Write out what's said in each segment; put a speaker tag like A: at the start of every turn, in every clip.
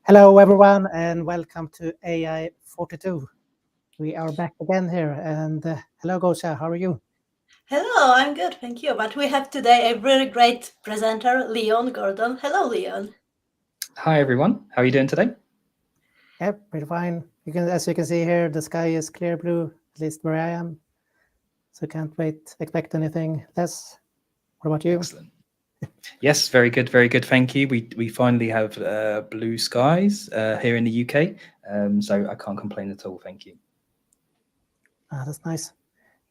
A: Hello, everyone, and welcome to AI 42. We are back again here, and hello, Gosia, how are you?
B: Hello, I'm good, thank you. But we have today a really great presenter, Leon Gordon. Hello, Leon.
C: Hi, everyone. How are you doing today?
A: Yeah, pretty fine. As you can see here, the sky is clear blue, at least where I am. So can't expect anything less. What about you?
C: Excellent. Yes, very good, very good. Thank you. We finally have blue skies here in the UK, so I can't complain at all. Thank you.
A: That's nice.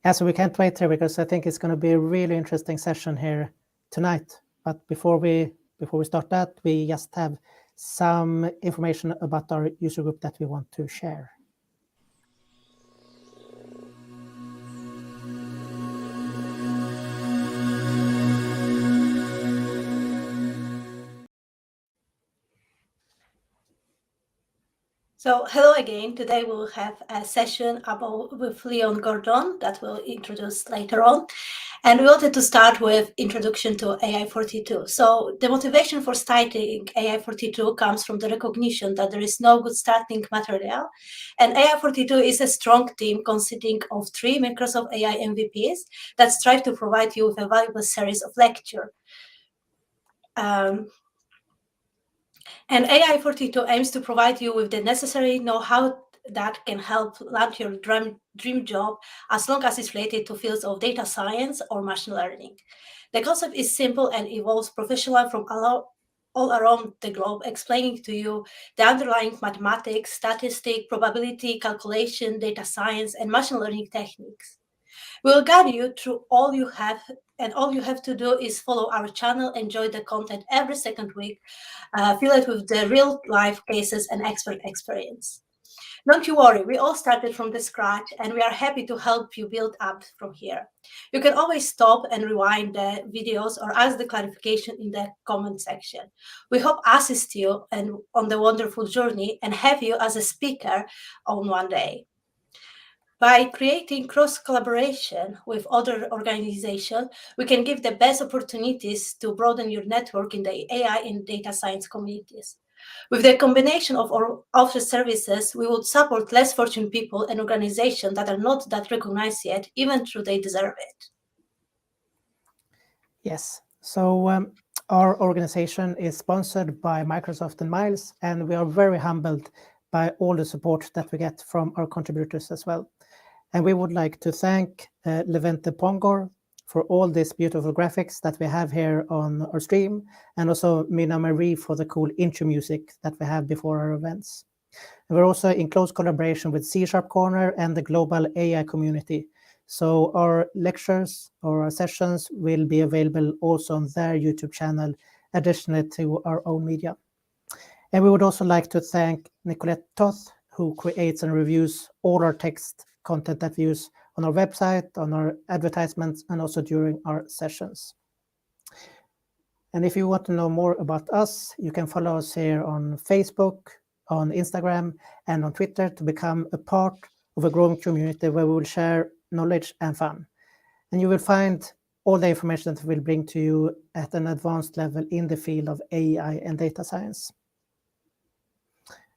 A: Yeah, so we can't wait here because I think it's going to be a really interesting session here tonight. But before we start that, we just have some information about our user group that we want to share.
B: So hello again. Today we'll have a session with Leon Gordon that we'll introduce later on. And we wanted to start with introduction to AI42. So the motivation for starting AI42 comes from the recognition that there is no good starting material. And AI42 is a strong team consisting of 3 Microsoft AI MVPs that strive to provide you with a valuable series of lectures. And AI42 aims to provide you with the necessary know-how that can help land your dream job as long as it's related to fields of data science or machine learning. The concept is simple and involves professionals from all around the globe explaining to you the underlying mathematics, statistics, probability, calculation, data science, and machine learning techniques. We'll guide you through all you have, and all you have to do is follow our channel, enjoy the content every second week, fill it with the real-life cases and expert experience. Don't you worry, we all started from the scratch, and we are happy to help you build up from here. You can always stop and rewind the videos or ask the clarification in the comment section. We hope assist you on the wonderful journey and have you as a speaker on one day. By creating cross-collaboration with other organizations, we can give the best opportunities to broaden your network in the AI and data science communities. With the combination of our offered services, we would support less fortunate people and organizations that are not that recognized yet, even though they deserve it.
A: Yes. So our organization is sponsored by Microsoft and Miles, and we are very humbled by all the support that we get from our contributors as well. And we would like to thank Levente Pongor for all these beautiful graphics that we have here on our stream, and also Mina Marie for the cool intro music that we have before our events. And we're also in close collaboration with C# Corner and the global AI community. So our lectures or our sessions will be available also on their YouTube channel, additionally to our own media. And we would also like to thank Nicolette Toth, who creates and reviews all our text content that we use on our website, on our advertisements, and also during our sessions. And if you want to know more about us, you can follow us here on Facebook, on Instagram, and on Twitter to become a part of a growing community where we will share knowledge and fun. And you will find all the information that we'll bring to you at an advanced level in the field of AI and data science.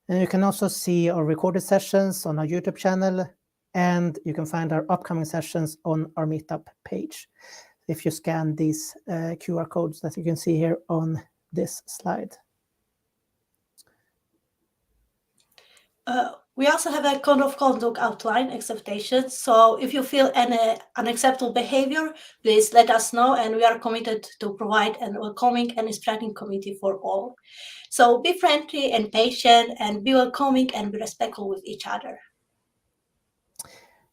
A: And you can also see our recorded sessions on our YouTube channel, and you can find our upcoming sessions on our meetup page if you scan these QR codes that you can see here on this slide.
B: We also have a code of conduct outline expectations. So if you feel any unacceptable behavior, please let us know, and we are committed to provide a welcoming and inspiring community for all. So be friendly and patient, and be welcoming and be respectful with each other.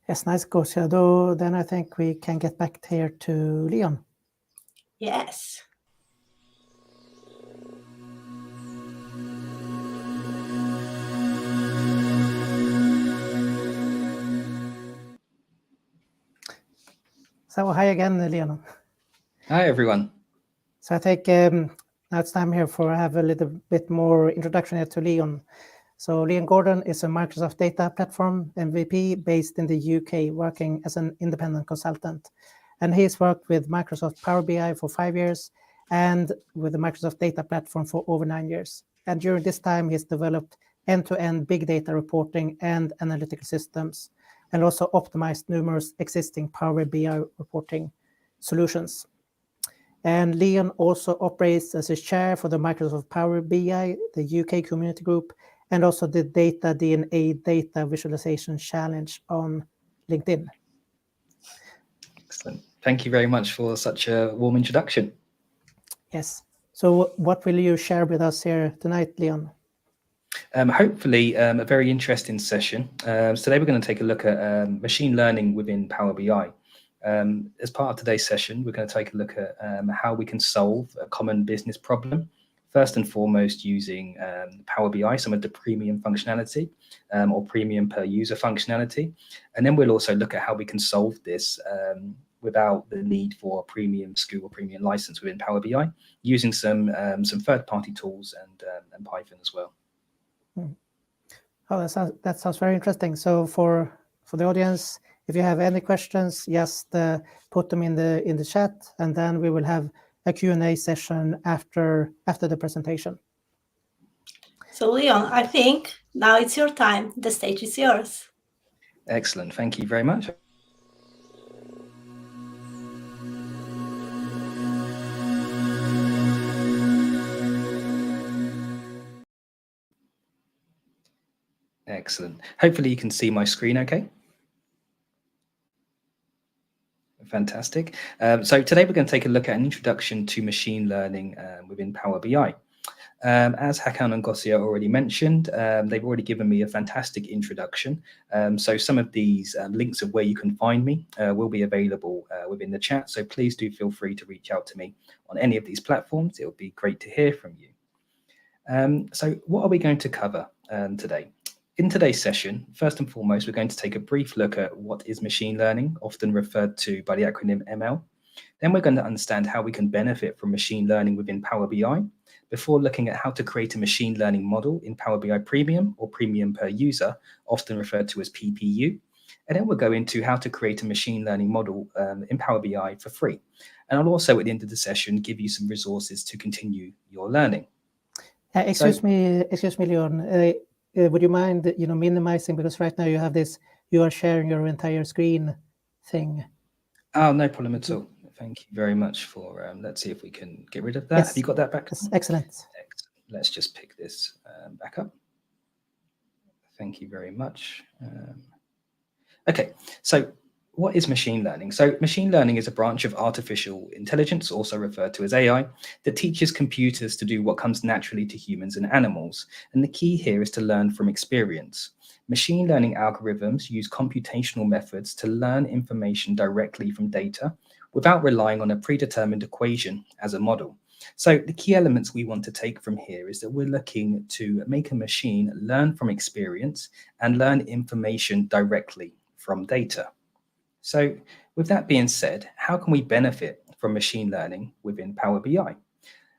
A: Yes, nice, Gosia. Then I think we can get back here to Leon.
B: Yes.
A: So hi again, Leon.
C: Hi, everyone.
A: So I think now it's time here for have a little bit more introduction here to Leon. So Leon Gordon is a Microsoft Data Platform MVP based in the UK, working as an independent consultant. And he's worked with Microsoft Power BI for 5 years and with the Microsoft Data Platform for over 9 years. And during this time, he's developed end-to-end big data reporting and analytical systems, and also optimized numerous existing Power BI reporting solutions. And Leon also operates as a chair for the Microsoft Power BI, the UK community group, and also the Data DNA Data Visualization Challenge on LinkedIn.
C: Excellent. Thank you very much for such a warm introduction.
A: Yes. So what will you share with us here tonight, Leon?
C: Hopefully, a very interesting session. So today we're going to take a look at machine learning within Power BI. As part of today's session, we're going to take a look at how we can solve a common business problem. First and foremost, using Power BI, some of the premium functionality or premium per user functionality. And then we'll also look at how we can solve this without the need for a premium SKU or premium license within Power BI, using some third-party tools and Python as well.
A: Oh, that sounds very interesting. So for the audience, if you have any questions, just put them in the chat, and then we will have a Q&A session after the presentation.
B: So Leon, I think now it's your time. The stage is yours.
C: Excellent. Thank you very much. Excellent. Hopefully you can see my screen okay. Fantastic. So today we're going to take a look at an introduction to machine learning within Power BI. As Hakan and Gosia already mentioned, they've already given me a fantastic introduction. So some of these links of where you can find me will be available within the chat. So please do feel free to reach out to me on any of these platforms. It would be great to hear from you. So what are we going to cover today? In today's session, first and foremost, we're going to take a brief look at what is machine learning, often referred to by the acronym ML. Then we're going to understand how we can benefit from machine learning within Power BI, before looking at how to create a machine learning model in Power BI Premium or Premium per user, often referred to as PPU. And then we'll go into how to create a machine learning model in Power BI for free. And I'll also, at the end of the session, give you some resources to continue your learning.
A: Excuse me, Leon. Would you mind, minimizing, because right now you are sharing your entire screen thing.
C: Oh, no problem at all. Thank you very much for, let's see if we can get rid of that.
A: Yes.
C: Have you got that back?
A: Yes, excellent.
C: Let's just pick this back up. Thank you very much. Okay, so what is machine learning? So machine learning is a branch of artificial intelligence, also referred to as AI, that teaches computers to do what comes naturally to humans and animals. And the key here is to learn from experience. Machine learning algorithms use computational methods to learn information directly from data without relying on a predetermined equation as a model. So the key elements we want to take from here is that we're looking to make a machine learn from experience and learn information directly from data. So with that being said, how can we benefit from machine learning within Power BI?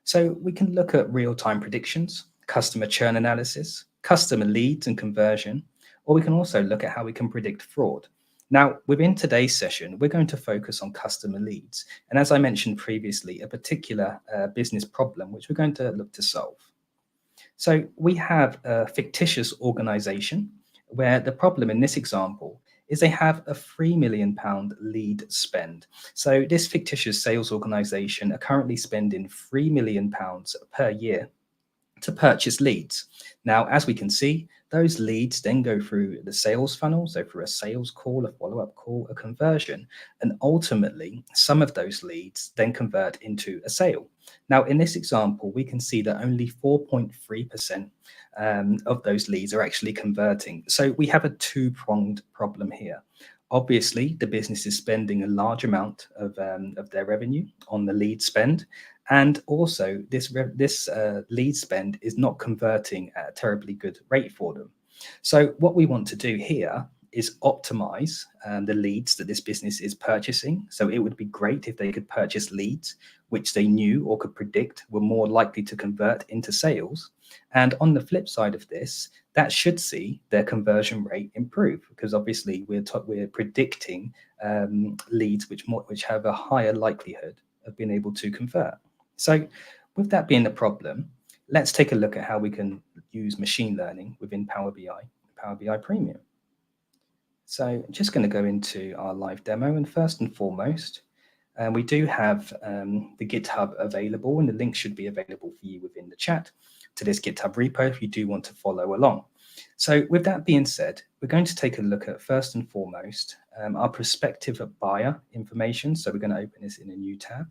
C: So we can look at real-time predictions, customer churn analysis, customer leads and conversion, or we can also look at how we can predict fraud. Now, within today's session, we're going to focus on customer leads. And as I mentioned previously, a particular business problem, which we're going to look to solve. So we have a fictitious organization where the problem in this example is they have a £3 million lead spend. So this fictitious sales organization are currently spending £3 million per year to purchase leads. Now, as we can see, those leads then go through the sales funnel, so through a sales call, a follow-up call, a conversion, and ultimately some of those leads then convert into a sale. Now, in this example, we can see that only 4.3% of those leads are actually converting. So we have a two-pronged problem here. Obviously, the business is spending a large amount of their revenue on the lead spend, and also this lead spend is not converting at a terribly good rate for them. So what we want to do here is optimize the leads that this business is purchasing. So it would be great if they could purchase leads which they knew or could predict were more likely to convert into sales. And on the flip side of this, that should see their conversion rate improve, because obviously we're predicting leads which have a higher likelihood of being able to convert. So with that being the problem, let's take a look at how we can use machine learning within Power BI Premium. So I'm just going to go into our live demo, and first and foremost, we do have the GitHub available, and the link should be available for you within the chat to this GitHub repo if you do want to follow along. So with that being said, we're going to take a look at, first and foremost, our prospective buyer information. So we're going to open this in a new tab.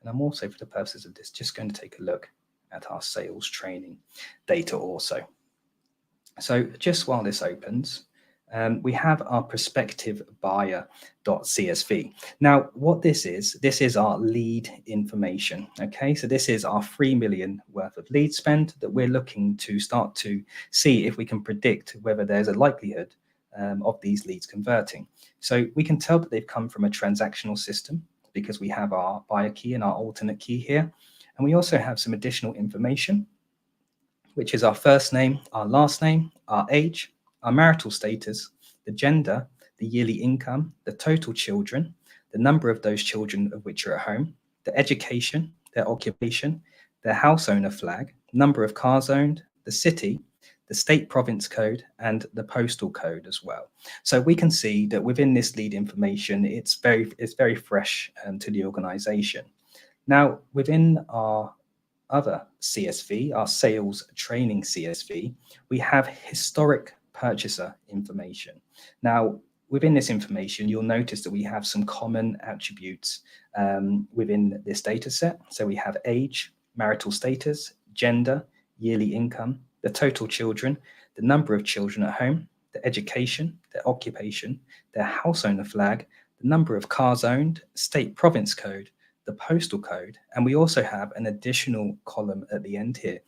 C: And I'm also, for the purposes of this, just going to take a look at our sales training data also. So just while this opens, we have our prospective buyer.csv. Now, what this is our lead information. Okay, so this is our 3 million worth of lead spend that we're looking to start to see if we can predict whether there's a likelihood of these leads converting. So we can tell that they've come from a transactional system because we have our buyer key and our alternate key here. And we also have some additional information, which is our first name, our last name, our age, our marital status, the gender, the yearly income, the total children, the number of those children of which are at home, the education, their occupation, their house owner flag, number of cars owned, the city, the state province code, and the postal code as well. So we can see that within this lead information, it's very fresh to the organization. Now, within our other CSV, our sales training CSV, we have historic purchaser information. Now, within this information, you'll notice that we have some common attributes within this data set. So we have age, marital status, gender, yearly income, the total children, the number of children at home, the education, their occupation, their house owner flag, the number of cars owned, state province code, the postal code, and we also have an additional column at the end here,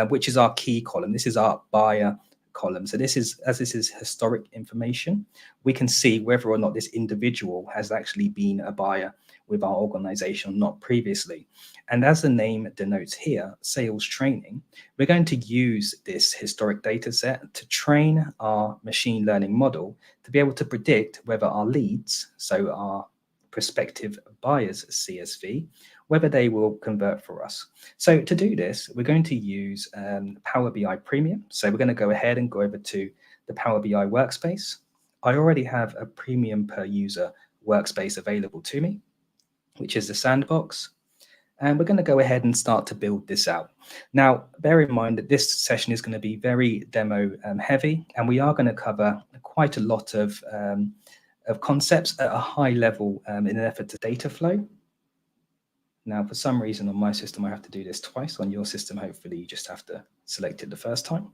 C: which is our key column. This is our buyer column. So this is, as this is historic information, we can see whether or not this individual has actually been a buyer with our organization or not previously. And as the name denotes here, sales training, we're going to use this historic data set to train our machine learning model to be able to predict whether our leads, so our prospective buyers CSV, whether they will convert for us. So to do this, we're going to use Power BI Premium. So we're going to go ahead and go over to the Power BI workspace. I already have a premium per user workspace available to me, which is the sandbox. And we're going to go ahead and start to build this out. Now, bear in mind that this session is going to be very demo heavy, and we are going to cover quite a lot of concepts at a high level in an effort to data flow. Now, for some reason on my system, I have to do this twice. On your system, hopefully you just have to select it the first time.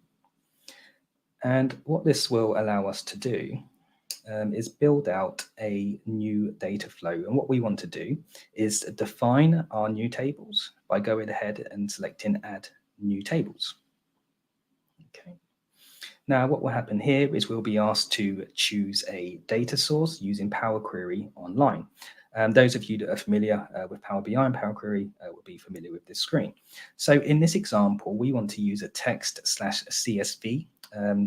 C: And what this will allow us to do is build out a new data flow. And what we want to do is define our new tables by going ahead and selecting Add New Tables. Okay. Now, what will happen here is we'll be asked to choose a data source using Power Query Online. Those of you that are familiar with Power BI and Power Query will be familiar with this screen. So in this example, we want to use a text/CSV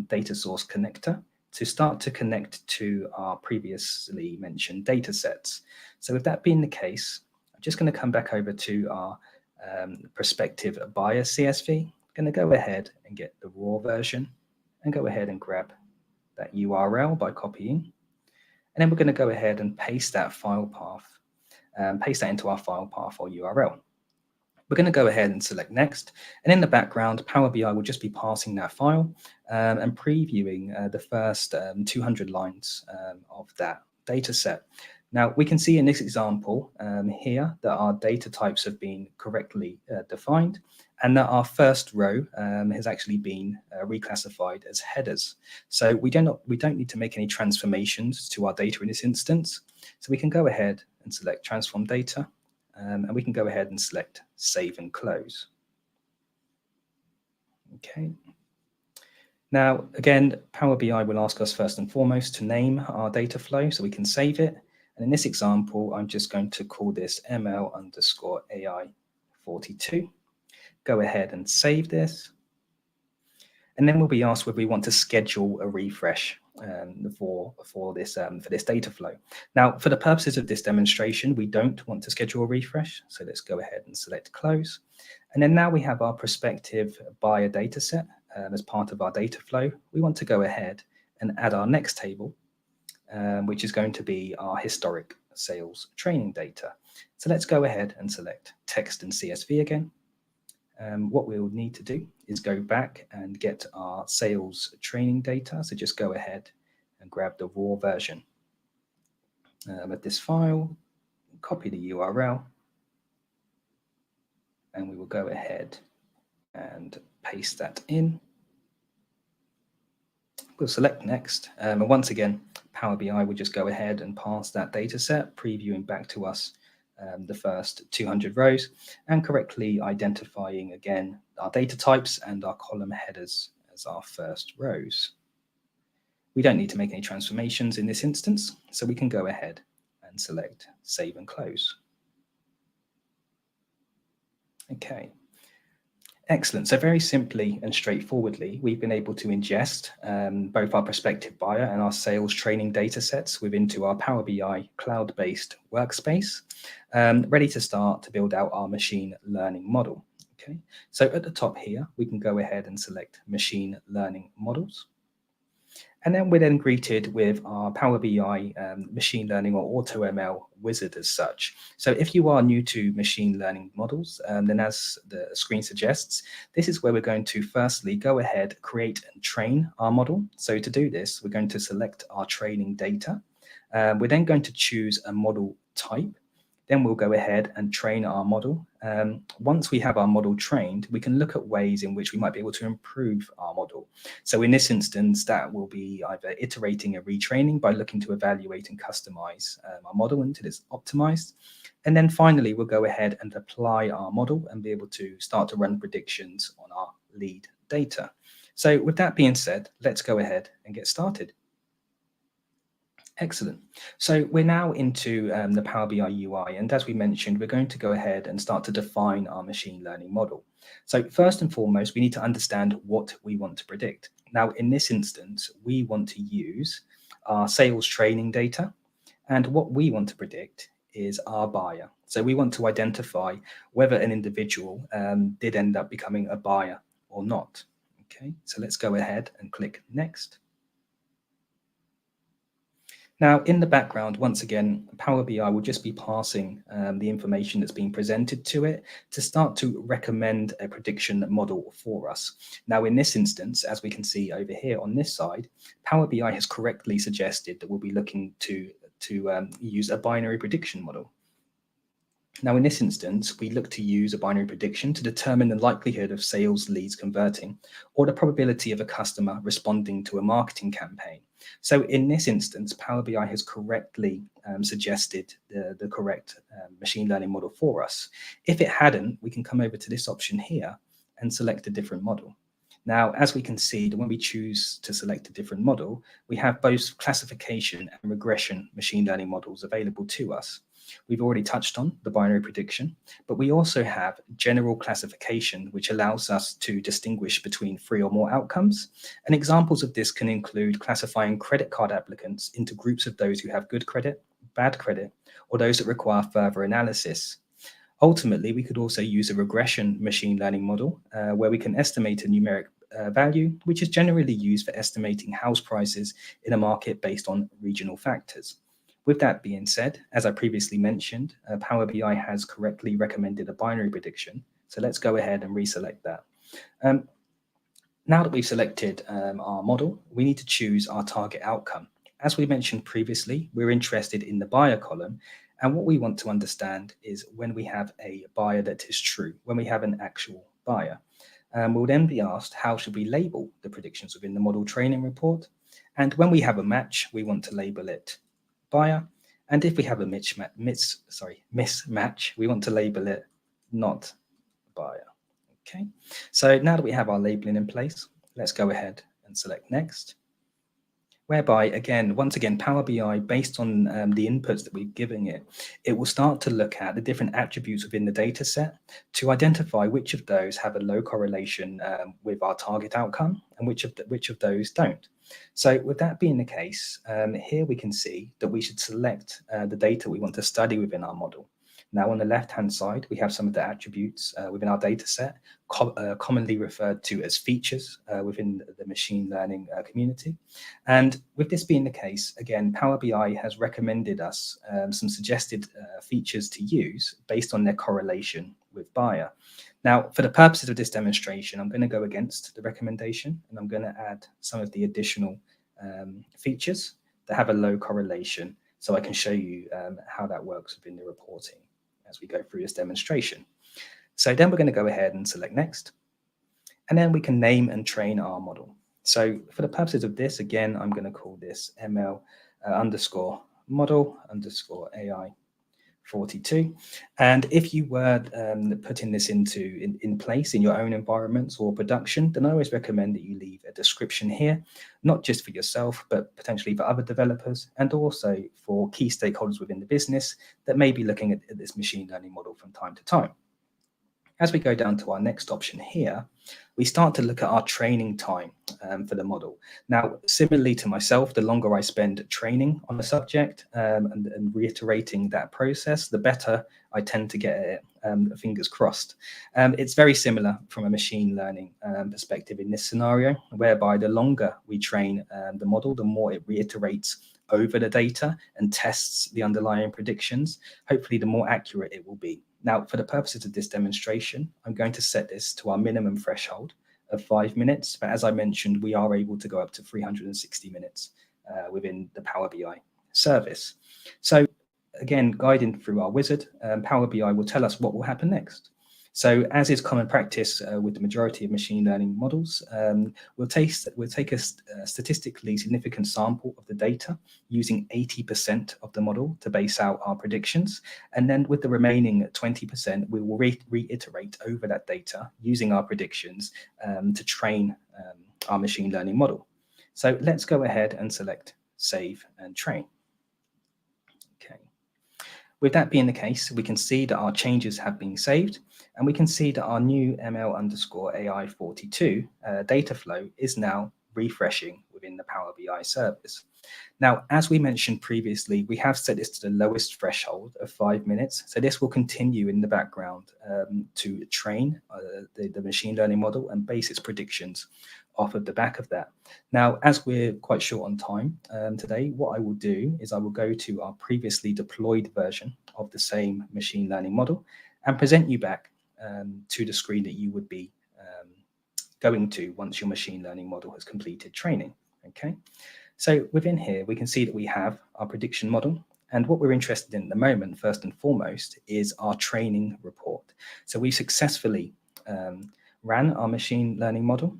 C: data source connector to start to connect to our previously mentioned data sets. So with that being the case, I'm just going to come back over to our prospective buyer CSV. I'm going to go ahead and get the raw version and go ahead and grab that URL by copying. And then we're going to go ahead and paste that file path, paste that into our file path or URL. We're going to go ahead and select next. And in the background, Power BI will just be passing that file and previewing the first 200 lines of that data set. Now, we can see in this example here that our data types have been correctly defined, and that our first row has actually been reclassified as headers. So we don't need to make any transformations to our data in this instance. So we can go ahead and select Transform Data, and we can go ahead and select Save and Close. Okay. Now, again, Power BI will ask us first and foremost to name our data flow so we can save it. And in this example, I'm just going to call this ML_AI42. Go ahead and save this. And then we'll be asked whether we want to schedule a refresh for this data flow. Now, for the purposes of this demonstration, we don't want to schedule a refresh. So let's go ahead and select close. And then now we have our prospective buyer data set as part of our data flow. We want to go ahead and add our next table, which is going to be our historic sales training data. So let's go ahead and select text and CSV again. What we'll need to do is go back and get our sales training data. So just go ahead and grab the raw version of this file, copy the URL, and we will go ahead and paste that in. We'll select next. And once again, Power BI will just go ahead and pass that data set, previewing back to us the first 200 rows and correctly identifying again our data types and our column headers as our first rows. We don't need to make any transformations in this instance, so we can go ahead and select save and close. Okay. Excellent. So very simply and straightforwardly, we've been able to ingest both our prospective buyer and our sales training data sets into our Power BI cloud-based workspace, ready to start to build out our machine learning model. Okay. So at the top here, we can go ahead and select machine learning models. And then we're then greeted with our Power BI machine learning or AutoML wizard as such. So if you are new to machine learning models, then as the screen suggests, this is where we're going to firstly go ahead, create and train our model. So to do this, we're going to select our training data. We're then going to choose a model type. Then we'll go ahead and train our model. Once we have our model trained, we can look at ways in which we might be able to improve our model. So in this instance, that will be either iterating and retraining by looking to evaluate and customize our model until it's optimized. And then finally, we'll go ahead and apply our model and be able to start to run predictions on our lead data. So with that being said, let's go ahead and get started. Excellent. So we're now into the Power BI UI. And as we mentioned, we're going to go ahead and start to define our machine learning model. So first and foremost, we need to understand what we want to predict. Now, in this instance, we want to use our sales training data. And what we want to predict is our buyer. So we want to identify whether an individual did end up becoming a buyer or not. Okay, so let's go ahead and click next. Now, in the background, once again, Power BI will just be passing the information that's being presented to it to start to recommend a prediction model for us. Now, in this instance, as we can see over here on this side, Power BI has correctly suggested that we'll be looking to use a binary prediction model. Now, in this instance, we look to use a binary prediction to determine the likelihood of sales leads converting or the probability of a customer responding to a marketing campaign. So in this instance, Power BI has correctly suggested the correct machine learning model for us. If it hadn't, we can come over to this option here and select a different model. Now, as we can see, when we choose to select a different model, we have both classification and regression machine learning models available to us. We've already touched on the binary prediction, but we also have general classification, which allows us to distinguish between 3 or more outcomes. And examples of this can include classifying credit card applicants into groups of those who have good credit, bad credit, or those that require further analysis. Ultimately, we could also use a regression machine learning model where we can estimate a numeric value, which is generally used for estimating house prices in a market based on regional factors. With that being said, as I previously mentioned, Power BI has correctly recommended a binary prediction. So let's go ahead and reselect that. Now that we've selected our model, we need to choose our target outcome. As we mentioned previously, we're interested in the buyer column. And what we want to understand is when we have a buyer that is true, when we have an actual buyer. We'll then be asked, how should we label the predictions within the model training report? And when we have a match, we want to label it buyer. And if we have a mismatch, we want to label it not buyer. Okay. So now that we have our labeling in place, let's go ahead and select next. Whereby, again, once again, Power BI, based on the inputs that we're giving it, it will start to look at the different attributes within the data set to identify which of those have a low correlation with our target outcome and which of those don't. So with that being the case, here we can see that we should select the data we want to study within our model. Now, on the left-hand side, we have some of the attributes within our data set, commonly referred to as features within the machine learning community. And with this being the case, again, Power BI has recommended us some suggested features to use based on their correlation with buyer. Now, for the purposes of this demonstration, I'm going to go against the recommendation, and I'm going to add some of the additional features that have a low correlation, so I can show you how that works within the reporting as we go through this demonstration. So then we're going to go ahead and select next, and then we can name and train our model. So for the purposes of this, again, I'm going to call this ML underscore model underscore AI 42. And if you were putting this in place in your own environments or production, then I always recommend that you leave a description here, not just for yourself, but potentially for other developers and also for key stakeholders within the business that may be looking at this machine learning model from time to time. As we go down to our next option here, we start to look at our training time for the model. Now, similarly to myself, the longer I spend training on the subject and reiterating that process, the better I tend to get it, fingers crossed. It's very similar from a machine learning perspective in this scenario, whereby the longer we train the model, the more it reiterates over the data and tests the underlying predictions, hopefully the more accurate it will be. Now, for the purposes of this demonstration, I'm going to set this to our minimum threshold of 5 minutes. But as I mentioned, we are able to go up to 360 minutes within the Power BI service. So again, guiding through our wizard, Power BI will tell us what will happen next. So as is common practice with the majority of machine learning models, we'll take a statistically significant sample of the data using 80% of the model to base out our predictions. And then with the remaining 20%, we will reiterate over that data using our predictions to train our machine learning model. So let's go ahead and select Save and Train. With that being the case, we can see that our changes have been saved, and we can see that our new ML underscore AI 42 data flow is now refreshing within the Power BI service. Now, as we mentioned previously, we have set this to the lowest threshold of 5 minutes. So this will continue in the background to train the machine learning model and base its predictions off of the back of that. Now, as we're quite short on time today, what I will do is I will go to our previously deployed version of the same machine learning model and present you back to the screen that you would be going to once your machine learning model has completed training. Okay, so within here, we can see that we have our prediction model. And what we're interested in at the moment, first and foremost, is our training report. So we successfully ran our machine learning model.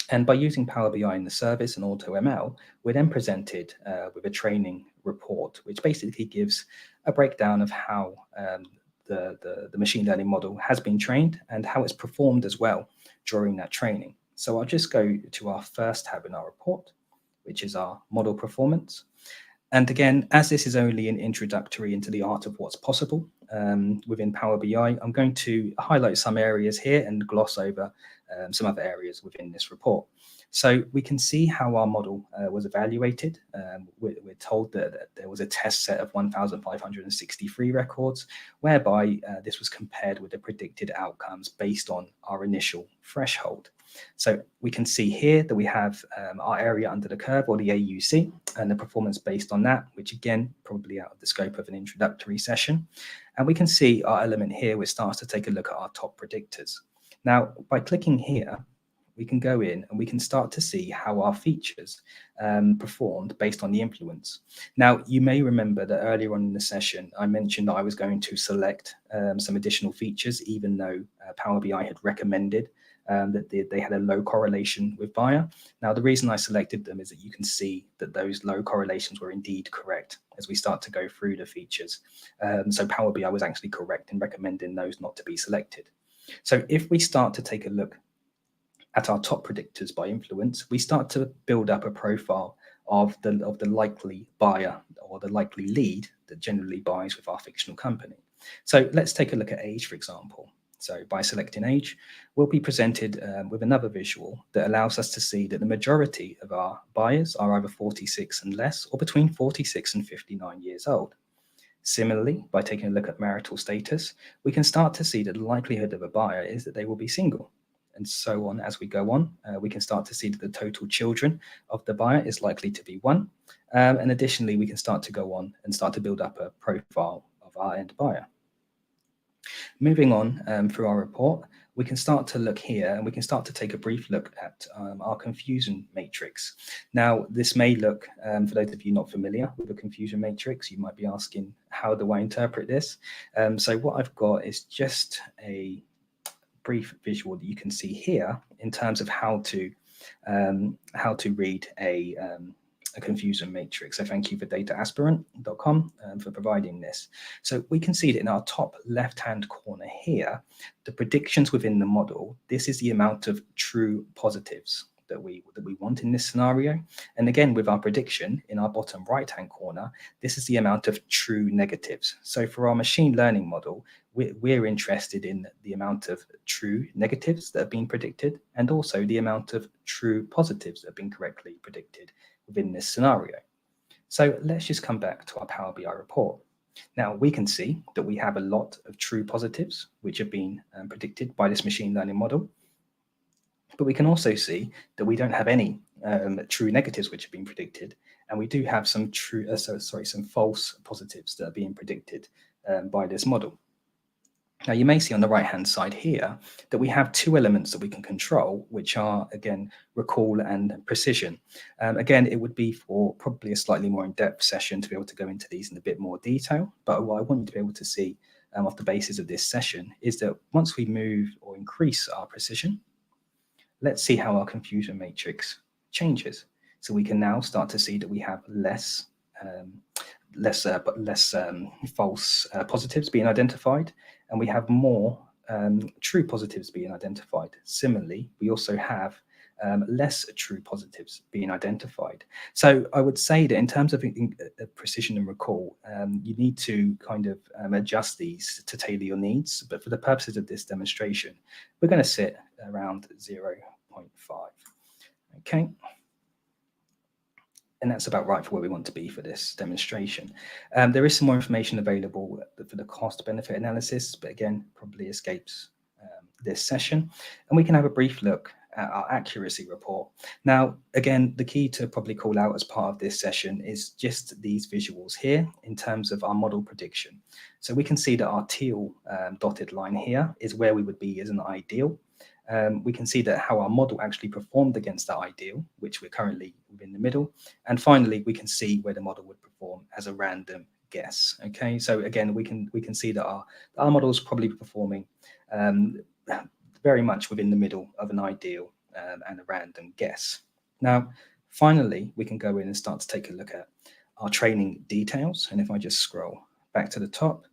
C: And by using Power BI in the service and AutoML, we're then presented with a training report, which basically gives a breakdown of how the machine learning model has been trained and how it's performed as well during that training. So I'll just go to our first tab in our report, which is our model performance. And again, as this is only an introductory into the art of what's possible within Power BI, I'm going to highlight some areas here and gloss over some other areas within this report. So we can see how our model was evaluated. We're told that there was a test set of 1,563 records, whereby this was compared with the predicted outcomes based on our initial threshold. So we can see here that we have our area under the curve, or the AUC, and the performance based on that, which again, probably out of the scope of an introductory session. And we can see our element here, which starts to take a look at our top predictors. Now, by clicking here, we can go in and we can start to see how our features performed based on the influence. Now, you may remember that earlier on in the session, I mentioned that I was going to select some additional features, even though Power BI had recommended that they had a low correlation with buyer. Now, the reason I selected them is that you can see that those low correlations were indeed correct as we start to go through the features. So Power BI was actually correct in recommending those not to be selected. So if we start to take a look at our top predictors by influence, we start to build up a profile of the likely buyer or the likely lead that generally buys with our fictional company. So let's take a look at age, for example. So by selecting age, we'll be presented with another visual that allows us to see that the majority of our buyers are either 46 and less or between 46 and 59 years old. Similarly, by taking a look at marital status, we can start to see that the likelihood of a buyer is that they will be single. And so on as we go on, we can start to see that the total children of the buyer is likely to be 1. And additionally, we can start to go on and start to build up a profile of our end buyer. Moving on through our report, we can start to look here and we can start to take a brief look at our confusion matrix. Now, this may look, for those of you not familiar with the confusion matrix, you might be asking, how do I interpret this? So what I've got is just a brief visual that you can see here in terms of how to read a confusion matrix. So thank you for dataaspirant.com for providing this. So we can see that in our top left-hand corner here, the predictions within the model, this is the amount of true positives that we want in this scenario. And again, with our prediction in our bottom right-hand corner, this is the amount of true negatives. So for our machine learning model, we're interested in the amount of true negatives that have been predicted and also the amount of true positives that have been correctly predicted within this scenario. So let's just come back to our Power BI report. Now we can see that we have a lot of true positives which have been predicted by this machine learning model, but we can also see that we don't have any true negatives which have been predicted, and we do have some some false positives that are being predicted by this model. Now you may see on the right hand side here that we have 2 elements that we can control, which are again recall and precision. Again, it would be for probably a slightly more in-depth session to be able to go into these in a bit more detail, but what I want you to be able to see off the basis of this session is that once we move or increase our precision, let's see how our confusion matrix changes. So we can now start to see that we have less false positives being identified, and we have more true positives being identified. Similarly, we also have less true positives being identified. So I would say that in terms of precision and recall, you need to kind of adjust these to tailor your needs. But for the purposes of this demonstration, we're going to sit around 0.5. Okay. And that's about right for where we want to be for this demonstration. There is some more information available for the cost-benefit analysis, but again, probably escapes this session. And we can have a brief look at our accuracy report. Now, again, the key to probably call out as part of this session is just these visuals here in terms of our model prediction. So we can see that our teal dotted line here is where we would be as an ideal. We can see that how our model actually performed against that ideal, which we're currently within the middle. And finally, we can see where the model would perform as a random guess. Okay, so again, we can see that our model is probably performing very much within the middle of an ideal and a random guess. Now, finally, we can go in and start to take a look at our training details. And if I just scroll back to the top,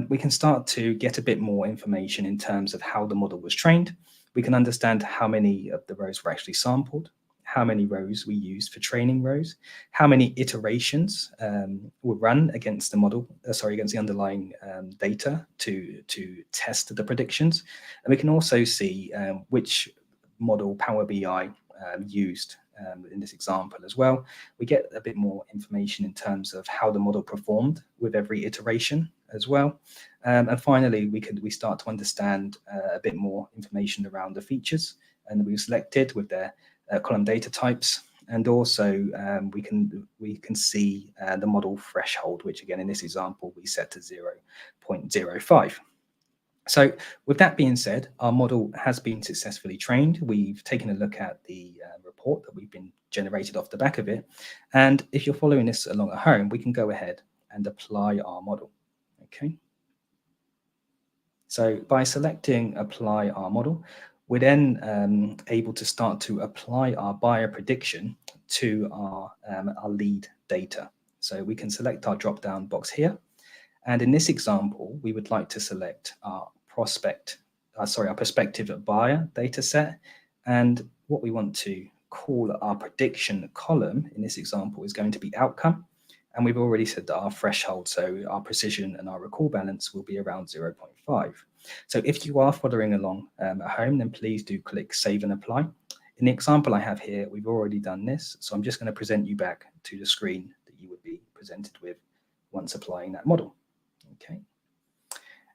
C: we can start to get a bit more information in terms of how the model was trained. We can understand how many of the rows were actually sampled, how many rows we used for training rows, how many iterations were run against the model, against the underlying data to test the predictions. And we can also see which model Power BI used in this example as well. We get a bit more information in terms of how the model performed with every iteration as well. And finally, we start to understand a bit more information around the features and we've selected with their column data types. And also we can see the model threshold, which again, in this example, we set to 0.05. So with that being said, our model has been successfully trained. We've taken a look at the report that we've been generated off the back of it. And if you're following this along at home, we can go ahead and apply our model. Okay. So by selecting apply our model, we're then able to start to apply our buyer prediction to our lead data. So we can select our drop-down box here. And in this example, we would like to select our prospective buyer data set And what we want to call our prediction column in this example is going to be outcome. And we've already said that our threshold, so our precision and our recall balance, will be around 0.5. So if you are following along at home, then please do click Save and Apply. In the example I have here, we've already done this. So I'm just going to present you back to the screen that you would be presented with once applying that model. Okay.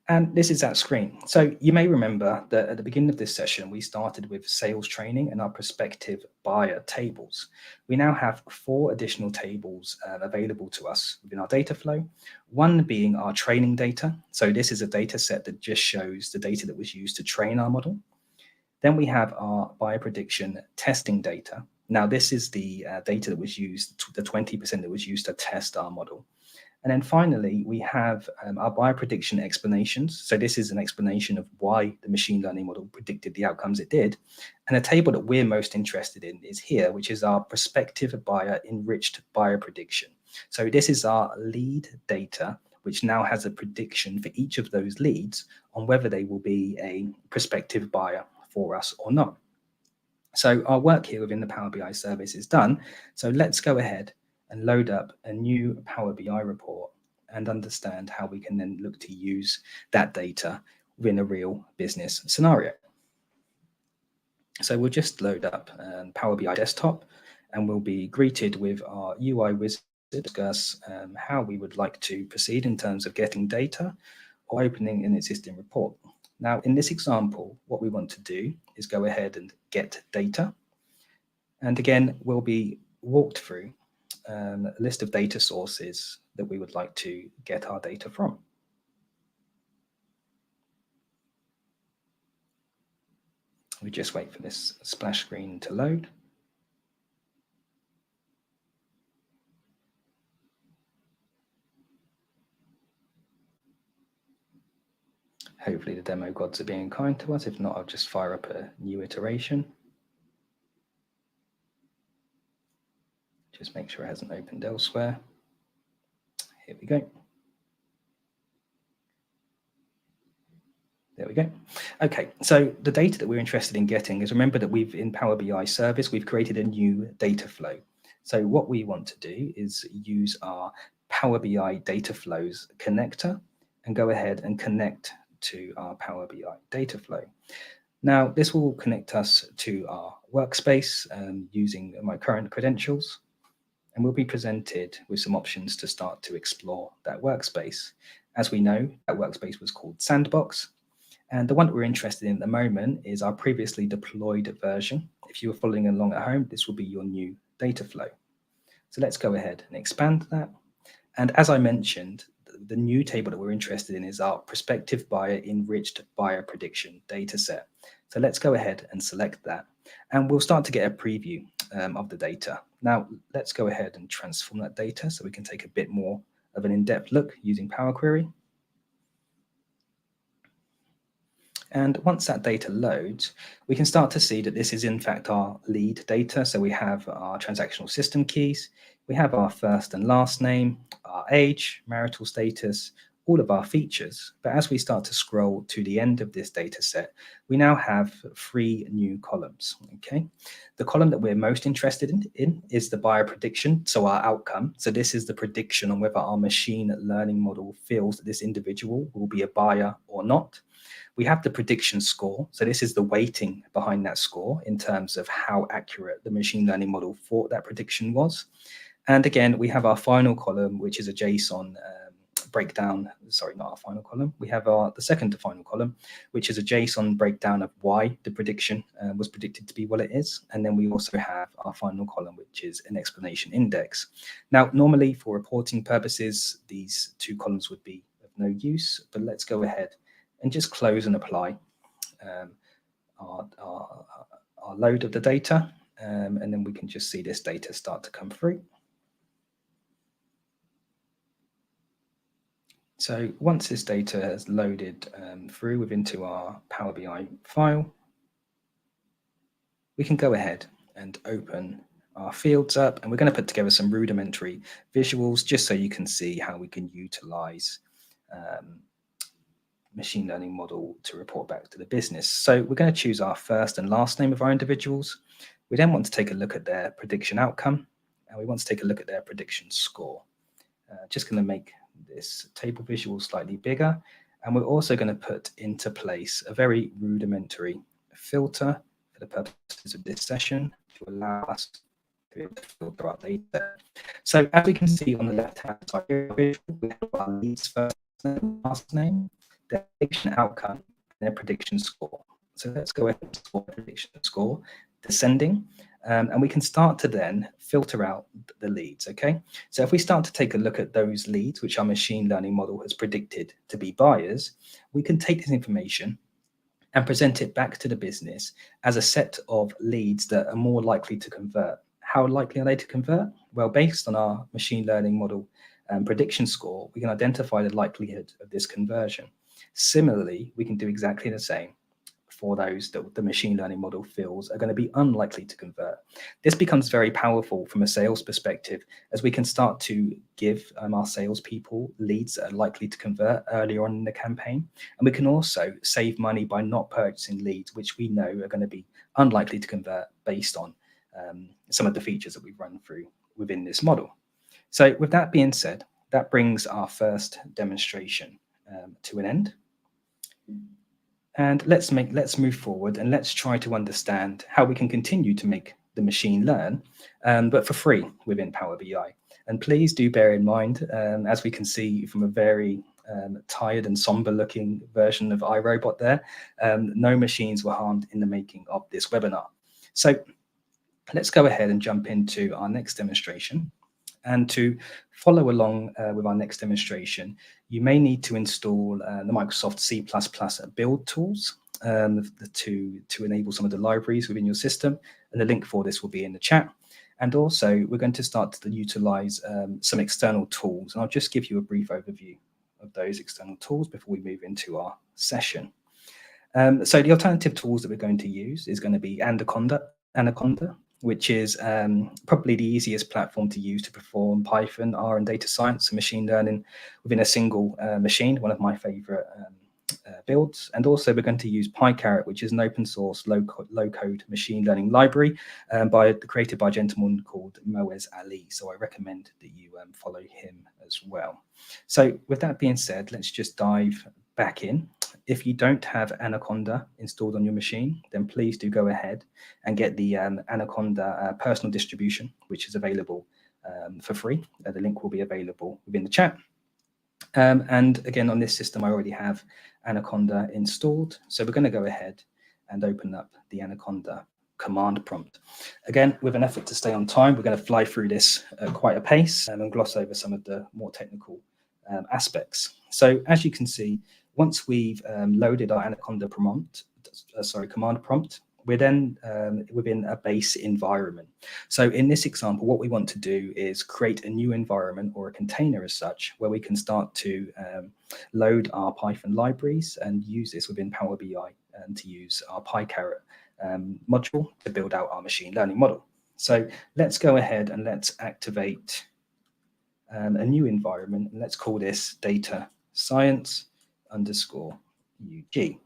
C: And this is that screen. So you may remember that at the beginning of this session, we started with sales training and our prospective buyer tables. We now have 4 additional tables available to us within our data flow, one being our training data. So this is a data set that just shows the data that was used to train our model. Then we have our buyer prediction testing data. Now this is the data that was used, the 20% that was used to test our model. And then finally, we have our buyer prediction explanations. So this is an explanation of why the machine learning model predicted the outcomes it did. And the table that we're most interested in is here, which is our prospective buyer enriched buyer prediction. So this is our lead data, which now has a prediction for each of those leads on whether they will be a prospective buyer for us or not. So our work here within the Power BI service is done. So let's go ahead and load up a new Power BI report and understand how we can then look to use that data within a real business scenario. So we'll just load up Power BI desktop and we'll be greeted with our UI wizard to discuss how we would like to proceed in terms of getting data or opening an existing report. Now, in this example, what we want to do is go ahead and get data. And again, we'll be walked through a list of data sources that we would like to get our data from. We just wait for this splash screen to load. Hopefully the demo gods are being kind to us. If not, I'll just fire up a new iteration. Just make sure it hasn't opened elsewhere. Here we go. There we go. Okay, so the data that we're interested in getting is, remember that in Power BI service, we've created a new data flow. So what we want to do is use our Power BI data flows connector and go ahead and connect to our Power BI data flow. Now, this will connect us to our workspace using my current credentials. And we'll be presented with some options to start to explore that workspace. As we know, that workspace was called Sandbox. And the one that we're interested in at the moment is our previously deployed version. If you were following along at home, this will be your new data flow. So let's go ahead and expand that. And as I mentioned, the new table that we're interested in is our prospective buyer enriched buyer prediction data set. So let's go ahead and select that. And we'll start to get a preview of the data. Now, let's go ahead and transform that data so we can take a bit more of an in-depth look using Power Query. And once that data loads, we can start to see that this is in fact our lead data. So we have our transactional system keys, we have our first and last name, our age, marital status, all of our features. But as we start to scroll to the end of this data set, we now have 3 new columns. Okay, the column that we're most interested in is the buyer prediction, so our outcome. So this is the prediction on whether our machine learning model feels that this individual will be a buyer or not. We have the prediction score. So this is the weighting behind that score in terms of how accurate the machine learning model thought that prediction was. And again, we have our final column, which is a JSON breakdown. Sorry, not our final column. We have the second to final column, which is a JSON breakdown of why the prediction was predicted to be what it is. And then we also have our final column, which is an explanation index. Now, normally for reporting purposes, these 2 columns would be of no use, but let's go ahead and just close and apply our load of the data. And then we can just see this data start to come through. So once this data has loaded through into our Power BI file, we can go ahead and open our fields up, and we're going to put together some rudimentary visuals just so you can see how we can utilize machine learning model to report back to the business. So we're going to choose our first and last name of our individuals. We then want to take a look at their prediction outcome, and we want to take a look at their prediction score. Just going to make this table visual slightly bigger, and we're also going to put into place a very rudimentary filter for the purposes of this session to allow us to be able to filter our data. So as we can see on the left-hand side, we have our leads first and last name, their prediction outcome, and their prediction score. So let's go ahead and score prediction score, descending, and we can start to then filter out the leads, okay? So if we start to take a look at those leads, which our machine learning model has predicted to be buyers, we can take this information and present it back to the business as a set of leads that are more likely to convert. How likely are they to convert? Well, based on our machine learning model prediction score, we can identify the likelihood of this conversion. Similarly, we can do exactly the same for those that the machine learning model feels are going to be unlikely to convert. This becomes very powerful from a sales perspective, as we can start to give our salespeople leads that are likely to convert earlier on in the campaign. And we can also save money by not purchasing leads which we know are going to be unlikely to convert based on some of the features that we've run through within this model. So with that being said, that brings our first demonstration to an end. And let's move forward, and let's try to understand how we can continue to make the machine learn, but for free within Power BI. And please do bear in mind, as we can see from a very tired and somber looking version of iRobot there, no machines were harmed in the making of this webinar. So let's go ahead and jump into our next demonstration. And to follow along with our next demonstration, you may need to install the Microsoft C++ build tools to enable some of the libraries within your system. And the link for this will be in the chat. And also, we're going to start to utilize some external tools. And I'll just give you a brief overview of those external tools before we move into our session. So the alternative tools that we're going to use is going to be Anaconda, which is probably the easiest platform to use to perform Python, R, and data science and machine learning within a single machine, one of my favorite builds. And also we're going to use Pycaret, which is an open source low-code machine learning library created by a gentleman called Moez Ali. So I recommend that you follow him as well. So with that being said, let's just dive back in. If you don't have Anaconda installed on your machine, then please do go ahead and get the Anaconda personal distribution, which is available for free. The link will be available within the chat. And again, on this system, I already have Anaconda installed. So we're going to go ahead and open up the Anaconda command prompt. Again, with an effort to stay on time, we're going to fly through this at quite a pace and gloss over some of the more technical aspects. So as you can see, once we've loaded our Anaconda command prompt, we're then within a base environment. So in this example, what we want to do is create a new environment, or a container as such, where we can start to load our Python libraries and use this within Power BI and to use our Pycaret module to build out our machine learning model. So let's go ahead and let's activate a new environment, and let's call this data science _UG.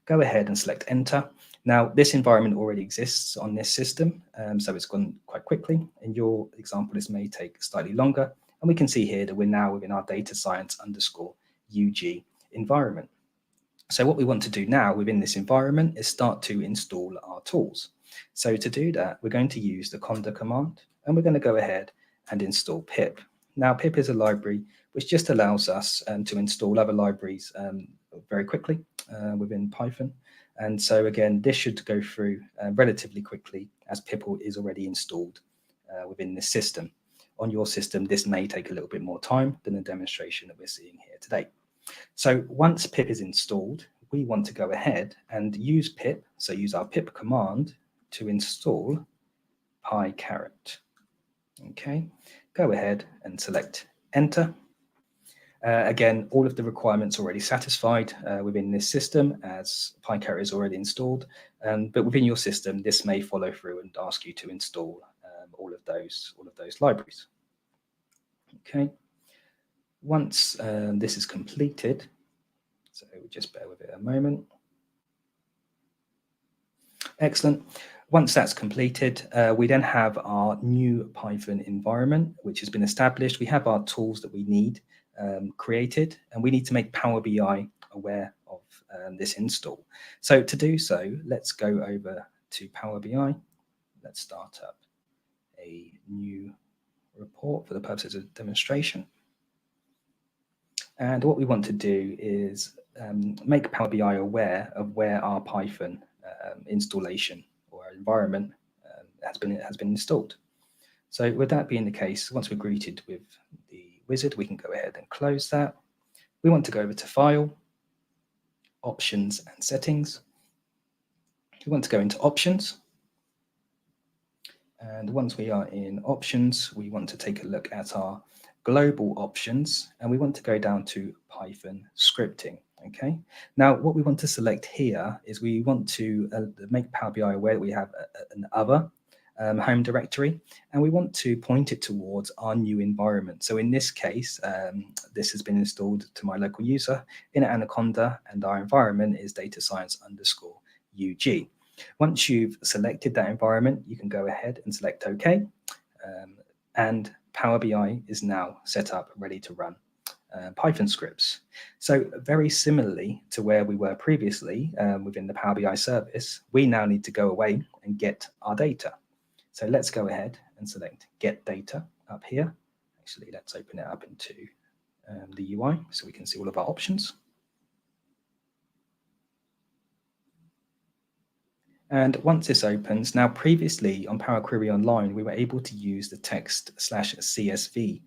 C: Go ahead and select enter. Now this environment already exists on this system, so it's gone quite quickly. In your example, this may take slightly longer, and we can see here that we're now within our data science _UG environment. So what we want to do now within this environment is start to install our tools. So to do that, we're going to use the conda command, and we're going to go ahead and install pip. Now pip is a library which just allows us to install other libraries very quickly within Python. And so again, this should go through relatively quickly, as pip is already installed within this system. On your system, this may take a little bit more time than the demonstration that we're seeing here today. So once pip is installed, we want to go ahead and use pip, so use our pip command to install Pycaret. Okay, go ahead and select enter. Again, all of the requirements already satisfied within this system, as Pycaret is already installed, but within your system, this may follow through and ask you to install all of those libraries. Okay, once this is completed, So just bear with it a moment. Excellent. Once that's completed, we then have our new Python environment, which has been established. We have our tools that we need created, and we need to make Power BI aware of this install. So to do so, let's go over to Power BI. Let's start up a new report for the purposes of demonstration. And what we want to do is make Power BI aware of where our Python installation or our environment has been installed. So with that being the case, once we're greeted with the wizard, we can go ahead and close that. We want to go over to File, Options and Settings. We want to go into Options. And once we are in Options, we want to take a look at our global options, and we want to go down to Python scripting. Okay. Now, what we want to select here is we want to make Power BI aware that we have an other home directory, and we want to point it towards our new environment. So in this case, this has been installed to my local user in Anaconda, and our environment is data science _UG. Once you've selected that environment, you can go ahead and select OK, and Power BI is now set up, ready to run Python scripts. So very similarly to where we were previously within the Power BI service, we now need to go away and get our data. So let's go ahead and select Get Data up here. Actually, let's open it up into the UI so we can see all of our options. And once this opens, now previously on Power Query Online, we were able to use the text/CSV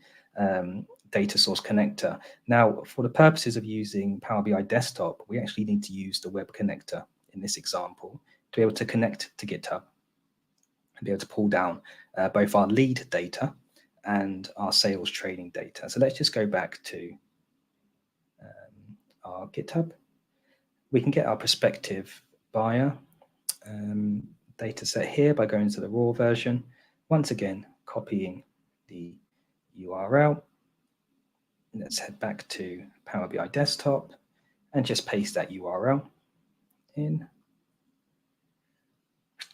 C: data source connector. Now, for the purposes of using Power BI Desktop, we actually need to use the web connector in this example to be able to connect to GitHub and be able to pull down both our lead data and our sales training data. So let's just go back to our GitHub. We can get our prospective buyer data set here by going to the raw version. Once again, copying the URL. Let's head back to Power BI Desktop and just paste that URL in.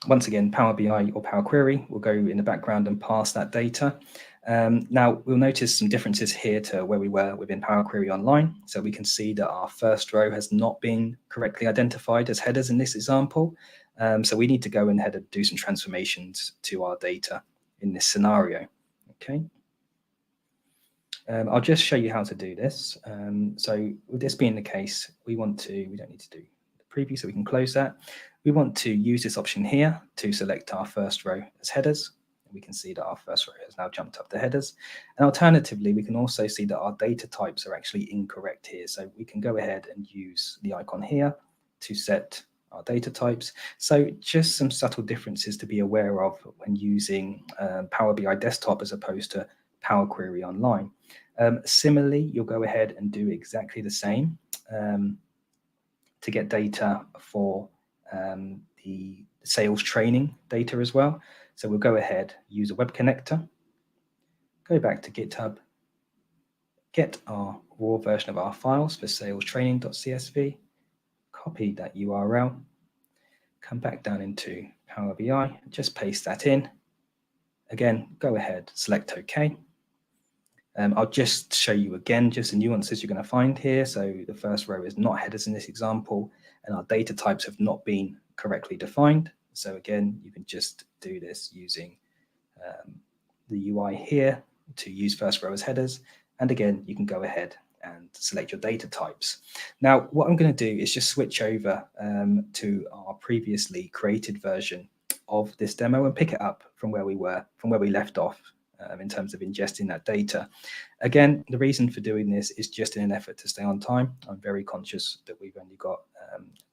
C: Once again, Power BI or Power Query will go in the background and pass that data. Now, we'll notice some differences here to where we were within Power Query Online. So we can see that our first row has not been correctly identified as headers in this example. So we need to go ahead and do some transformations to our data in this scenario. Okay. I'll just show you how to do this. So with this being the case, we don't need to do the preview, so we can close that. We want to use this option here to select our first row as headers. We can see that our first row has now jumped up to headers. And alternatively, we can also see that our data types are actually incorrect here. So we can go ahead and use the icon here to set our data types. So just some subtle differences to be aware of when using Power BI Desktop as opposed to Power Query Online. Similarly, you'll go ahead and do exactly the same to get data for the sales training data as well. So we'll go ahead, use a web connector, go back to GitHub, get our raw version of our files for sales training.csv, copy that URL, come back down into Power BI, just paste that in. Again, go ahead, select OK. I'll just show you again just the nuances you're going to find here. So the first row is not headers in this example, and our data types have not been correctly defined. So again, you can just do this using the UI here to use first row as headers. And again, you can go ahead and select your data types. Now, what I'm going to do is just switch over to our previously created version of this demo and pick it up from where we left off in terms of ingesting that data. Again, the reason for doing this is just in an effort to stay on time. I'm very conscious that we've only got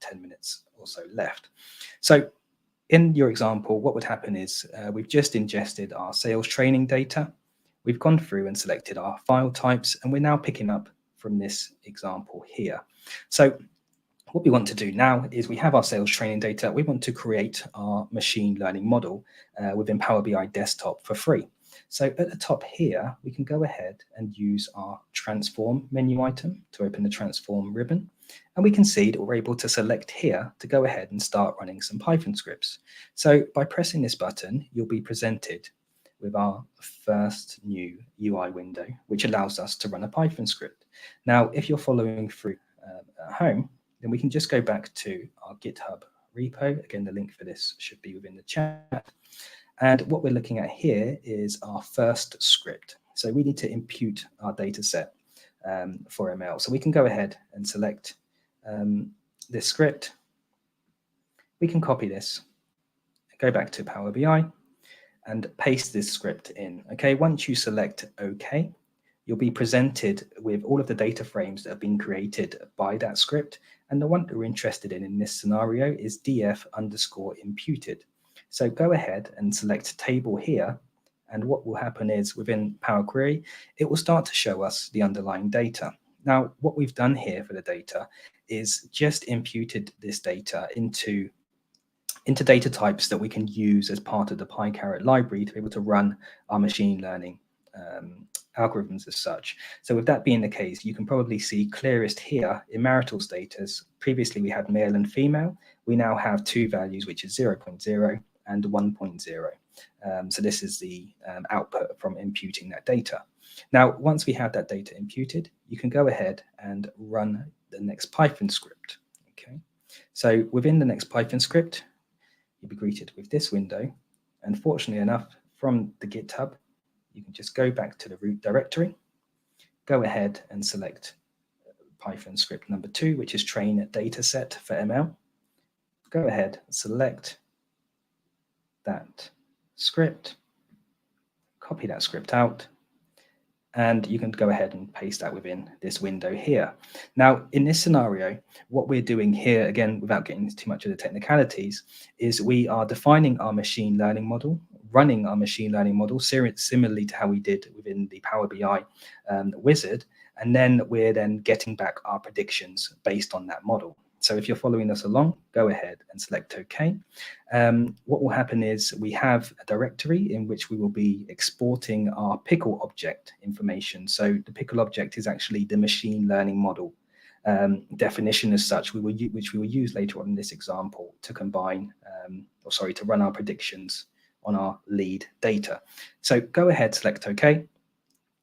C: 10 minutes or so left. So in your example, what would happen is we've just ingested our sales training data. We've gone through and selected our file types, and we're now picking up from this example here. So what we want to do now is we have our sales training data. We want to create our machine learning model within Power BI Desktop for free. So at the top here, we can go ahead and use our transform menu item to open the transform ribbon. And we can see that we're able to select here to go ahead and start running some Python scripts. So by pressing this button, you'll be presented with our first new UI window, which allows us to run a Python script. Now, if you're following through at home, then we can just go back to our GitHub repo. Again, the link for this should be within the chat. And what we're looking at here is our first script. So we need to impute our data set for ML. So we can go ahead and select this script. We can copy this, go back to Power BI, and paste this script in. Okay, once you select OK, you'll be presented with all of the data frames that have been created by that script. And the one that we're interested in this scenario is df_imputed. So go ahead and select table here. And what will happen is within Power Query, it will start to show us the underlying data. Now, what we've done here for the data is just imputed this data into data types that we can use as part of the Pycaret library to be able to run our machine learning algorithms as such. So with that being the case, you can probably see clearest here in marital status. Previously, we had male and female. We now have two values, which is 0.0 and 1.0. So this is the output from imputing that data. Now, once we have that data imputed, you can go ahead and run the next Python script. Okay, so within the next Python script, you'll be greeted with this window. And fortunately enough, from the GitHub, you can just go back to the root directory, go ahead and select Python script number 2, which is train data set for ML. Go ahead and select that script, copy that script out, and you can go ahead and paste that within this window here. Now, in this scenario, what we're doing here, again, without getting into too much of the technicalities, is we are defining our machine learning model, running our machine learning model similarly to how we did within the Power BI wizard, and then we're then getting back our predictions based on that model. So if you're following us along, go ahead and select OK. What will happen is we have a directory in which we will be exporting our pickle object information. So the pickle object is actually the machine learning model definition as such, which we will use later on in this example to combine, to run our predictions on our lead data. So go ahead, select OK.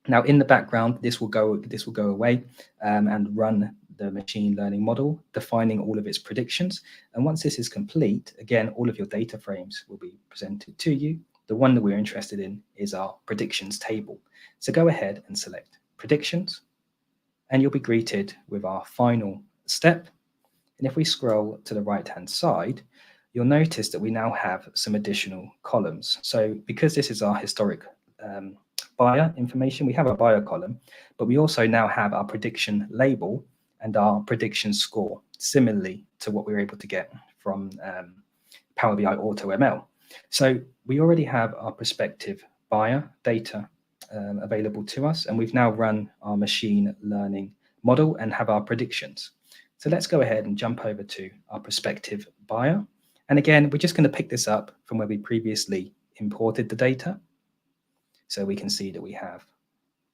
C: Now in the background, this will go away and run the machine learning model, defining all of its predictions. And once this is complete, again, all of your data frames will be presented to you. The one that we're interested in is our predictions table. So go ahead and select predictions, and you'll be greeted with our final step. And if we scroll to the right-hand side, you'll notice that we now have some additional columns. So because this is our historic buyer information, we have a buyer column, but we also now have our prediction label and our prediction score, similarly to what we were able to get from Power BI Auto ML. So we already have our prospective buyer data available to us, and we've now run our machine learning model and have our predictions. So let's go ahead and jump over to our prospective buyer. And again, we're just going to pick this up from where we previously imported the data. So we can see that we have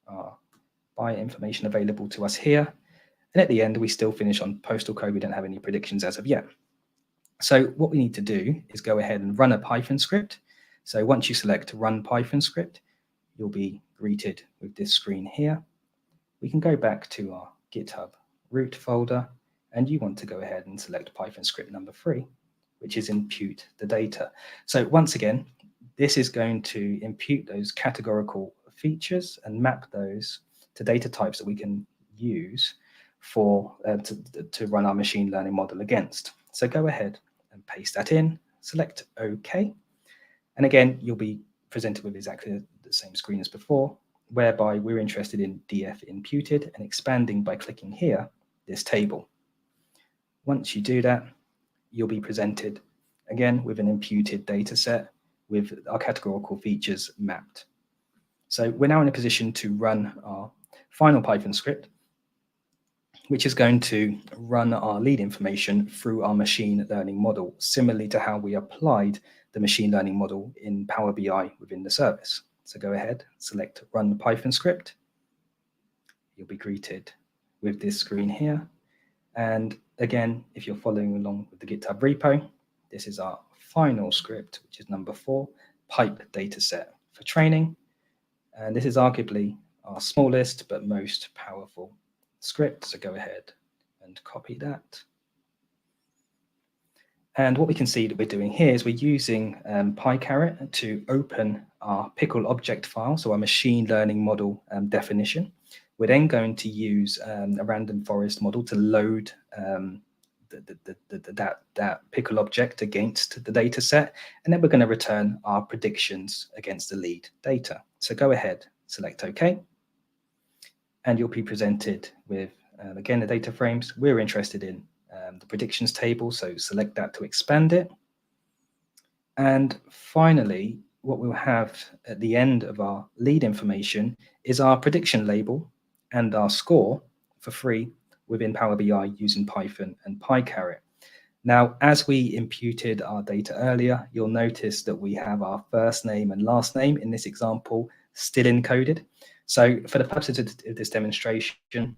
C: our buyer information available to us here. And at the end, we still finish on postal code. We don't have any predictions as of yet. So what we need to do is go ahead and run a Python script. So once you select Run Python Script, you'll be greeted with this screen here. We can go back to our GitHub root folder, and you want to go ahead and select Python script number 3, which is impute the data. So once again, this is going to impute those categorical features and map those to data types that we can use for to run our machine learning model against. So go ahead and paste that in, select OK. And again, you'll be presented with exactly the same screen as before, whereby we're interested in df imputed and expanding by clicking here, this table. Once you do that, you'll be presented again with an imputed data set with our categorical features mapped. So we're now in a position to run our final Python script, which is going to run our lead information through our machine learning model, similarly to how we applied the machine learning model in Power BI within the service. So go ahead, select Run Python Script. You'll be greeted with this screen here. And again, if you're following along with the GitHub repo, this is our final script, which is number 4, pipe dataset for training. And this is arguably our smallest but most powerful script. So go ahead and copy that. And what we can see that we're doing here is we're using Pycaret to open our pickle object file, so our machine learning model definition. We're then going to use a random forest model to load that pickle object against the data set, and then we're going to return our predictions against the lead data. So go ahead, select OK, and you'll be presented with, again, the data frames. We're interested in the predictions table, so select that to expand it. And finally, what we'll have at the end of our lead information is our prediction label and our score for free within Power BI using Python and Pycaret. Now, as we imputed our data earlier, you'll notice that we have our first name and last name in this example still encoded. So for the purposes of this demonstration,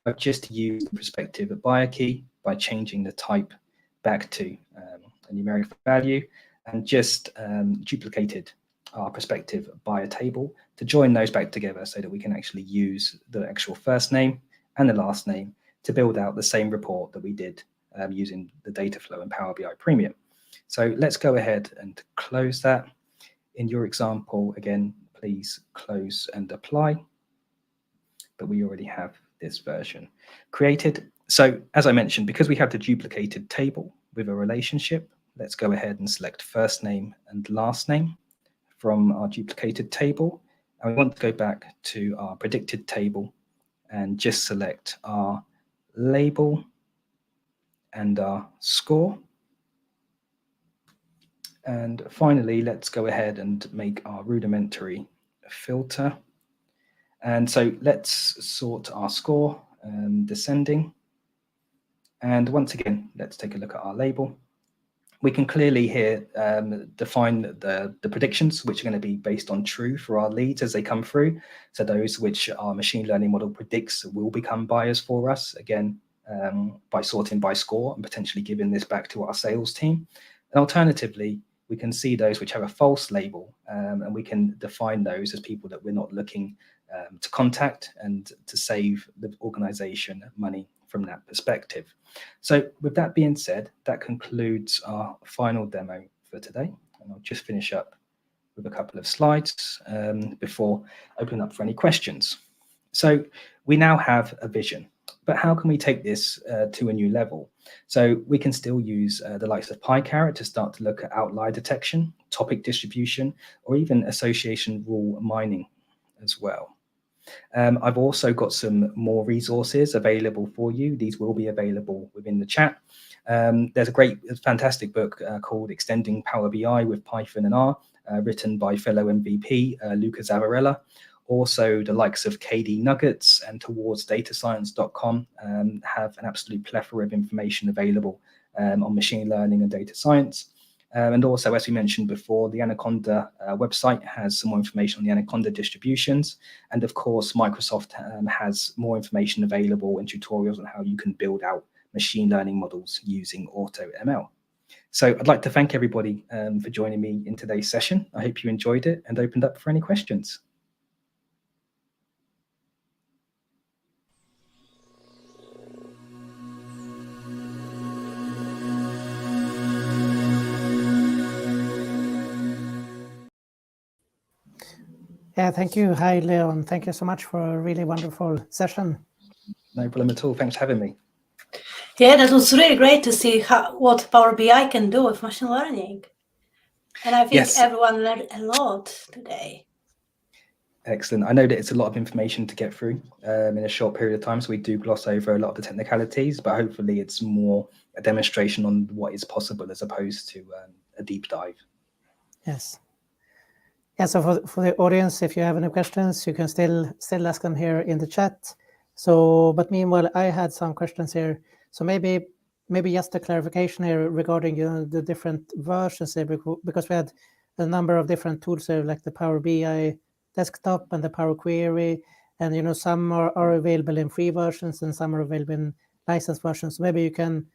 C: I've just used the prospective buyer key by changing the type back to a numeric value, and just duplicated our prospective buyer table to join those back together so that we can actually use the actual first name and the last name to build out the same report that we did using the data flow in Power BI Premium. So let's go ahead and close that. In your example, again, please close and apply. But we already have this version created. So as I mentioned, because we have the duplicated table with a relationship, let's go ahead and select first name and last name from our duplicated table. And we want to go back to our predicted table and just select our label and our score. And finally, let's go ahead and make our rudimentary filter. And so let's sort our score descending. And once again, let's take a look at our label. We can clearly here define the predictions, which are going to be based on true for our leads as they come through. So those which our machine learning model predicts will become buyers for us, again, by sorting by score and potentially giving this back to our sales team. And alternatively, we can see those which have a false label, and we can define those as people that we're not looking to contact and to save the organization money from that perspective. So with that being said, that concludes our final demo for today. And I'll just finish up with a couple of slides before opening up for any questions. So we now have a vision, but how can we take this to a new level? So we can still use the likes of Pycaret to start to look at outlier detection, topic distribution, or even association rule mining as well. I've also got some more resources available for you. These will be available within the chat. There's a fantastic book called Extending Power BI with Python and R, written by fellow MVP Luca Zavarella. Also, the likes of KD Nuggets and towardsdatascience.com have an absolute plethora of information available on machine learning and data science. And also, as we mentioned before, the Anaconda website has some more information on the Anaconda distributions. And of course, Microsoft has more information available and tutorials on how you can build out machine learning models using AutoML. So I'd like to thank everybody for joining me in today's session. I hope you enjoyed it and opened up for any questions.
A: Yeah, thank you. Hi, Leon. Thank you so much for a really wonderful session.
C: No problem at all. Thanks for having me.
B: Yeah, that was really great to see what Power BI can do with machine learning. And I think everyone learned a lot today.
C: Excellent. I know that it's a lot of information to get through in a short period of time, so we do gloss over a lot of the technicalities, but hopefully it's more a demonstration on what is possible as opposed to a deep dive.
A: Yes. Yeah, so for the audience, if you have any questions, you can still ask them here in the chat. So, but meanwhile, I had some questions here. So maybe just a clarification here regarding the different versions here, because we had a number of different tools here, like the Power BI desktop and the Power Query, and some are available in free versions and some are available in licensed versions. Maybe you can